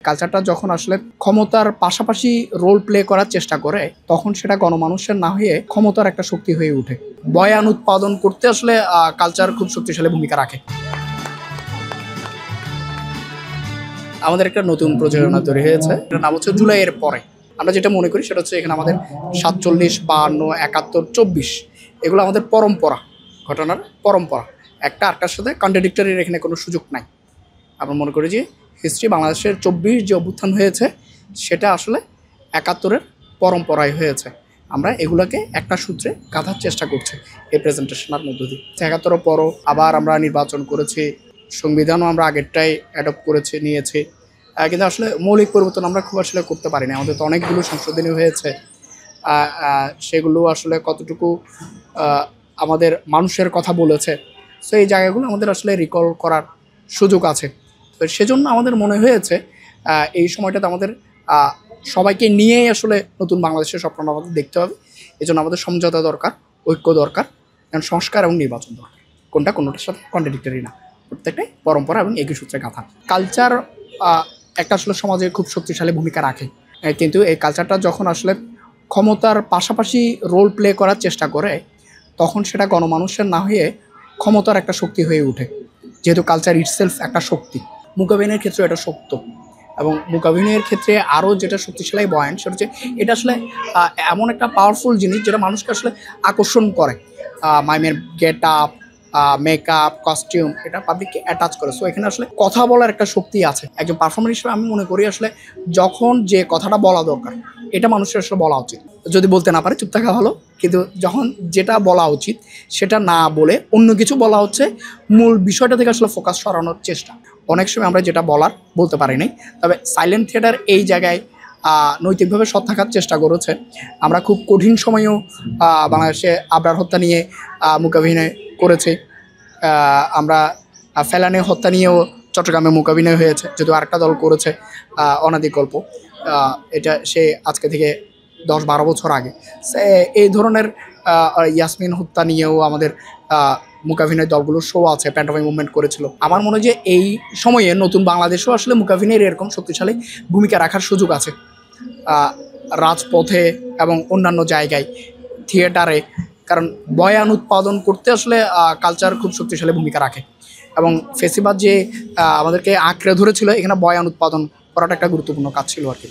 কালচারটা যখন আসলে ক্ষমতার পাশাপাশি রোল প্লে করার চেষ্টা করে তখন সেটা গণমানুষের না হয়ে ক্ষমতার একটা শক্তি হয়ে ওঠে। বয়ান উৎপাদন করতে আসলে কালচার খুব শক্তিশালী ভূমিকা রাখে। আমাদের একটা নতুন প্রযোজনা তৈরি হয়েছে, এটার নাম হচ্ছে জুলাইয়ের পরে। আমরা যেটা মনে করি সেটা হচ্ছে এখানে আমাদের 47, 52, 71, 24 এগুলো আমাদের পরম্পরা, ঘটনার পরম্পরা। একটা আটটার সাথে কন্ট্রাডিক্টরির এখানে কোনো সুযোগ নাই। আমরা মনে করি যে হিস্ট্রি বাংলাদেশের 24 যে অভ্যুত্থান হয়েছে সেটা আসলে 71-এর পরম্পরায় হয়েছে। আমরা এগুলোকে একটা সূত্রে গাঁথার চেষ্টা করছি এই প্রেজেন্টেশনের মধ্য দিয়ে। 71-এর পরও আবার আমরা নির্বাচন করেছি, সংবিধানও আমরা আগেরটাই অ্যাডপ্ট করেছি, নিয়েছি, কিন্তু আসলে মৌলিক পরিবর্তন আমরা খুব আসলে করতে পারিনি। আমাদের তো অনেকগুলো সংশোধনী হয়েছে, সেগুলো আসলে কতটুকু আমাদের মানুষের কথা বলেছে, সো এই জায়গাগুলো আমাদের আসলে রিকল করার সুযোগ আছে। তো সেজন্য আমাদের মনে হয়েছে এই সময়টাতে আমাদের সবাইকে নিয়েই আসলে নতুন বাংলাদেশের স্বপ্নটা আমাদের দেখতে হবে। এই জন্য আমাদের সমঝোতা দরকার, ঐক্য দরকার, কারণ সংস্কার এবং নির্বাচন দরকার। কোনোটার সাথে কন্ট্রাডিক্টরি না, প্রত্যেকটাই পরম্পরা এবং একই সূত্রে গাঁথা। কালচার একটা আসলে সমাজে খুব শক্তিশালী ভূমিকা রাখে, কিন্তু এই কালচারটা যখন আসলে ক্ষমতার পাশাপাশি রোল প্লে করার চেষ্টা করে তখন সেটা গণমানুষের না হয়ে ক্ষমতার একটা শক্তি হয়ে ওঠে। যেহেতু কালচার ইটসেলফ একটা শক্তি, মুকাবিনের ক্ষেত্রে এটা সত্য, এবং মুকাবিনের ক্ষেত্রে আরও যেটা শক্তিশালী বয়ান সেটা হচ্ছে এটা আসলে এমন একটা পাওয়ারফুল জিনিস যেটা মানুষকে আসলে আকর্ষণ করে। মাইমের গেট আপ, মেকআপ, কস্টিউম, এটা পাবলিককে অ্যাটাচ করে। সো এখানে আসলে কথা বলার একটা শক্তি আছে। একজন পারফর্মার হিসেবে আমি মনে করি আসলে যখন যে কথাটা বলা দরকার এটা মানুষের আসলে বলা উচিত। যদি বলতে না পারে চুপ থাকা ভালো, কিন্তু যখন যেটা বলা উচিত সেটা না বলে অন্য কিছু বলা হচ্ছে, মূল বিষয়টা থেকে আসলে ফোকাস সরানোর চেষ্টা। অনেক সময় আমরা যেটা বলতে পারি নাই, তবে সাইলেন্ট থিয়েটার এই জায়গায় নৈতিকভাবে সৎ থাকার চেষ্টা করেছে। আমরা খুব কঠিন সময়েও বাংলাদেশে আবরার হত্যা নিয়ে মোকাবিনয় করেছি। আমরা ফেলানি হত্যা নিয়েও চট্টগ্রামে মোকাবিনয় হয়েছে, যদিও আরেকটা দল করেছে অনাদি গল্প, এটা সে আজকে থেকে 10-12 বছর আগে। এই ধরনের ইয়াসমিন হত্যা নিয়েও আমাদের মোকাবিনয় দলগুলোর শো আছে, প্যান্টমি মুভমেন্ট করেছিল। আমার মনে হয় যে এই সময়ে নতুন বাংলাদেশেও আসলে মোকাবিনের এরকম শক্তিশালী ভূমিকা রাখার সুযোগ আছে, রাজপথে এবং অন্যান্য জায়গায়, থিয়েটারে। কারণ বয়ান উৎপাদন করতে আসলে কালচার খুব শক্তিশালী ভূমিকা রাখে, এবং ফেসিবাদ যে আমাদেরকে আঁকড়ে ধরেছিল এখানে বয়ান উৎপাদন করাটা একটা গুরুত্বপূর্ণ কাজ ছিল আর কি।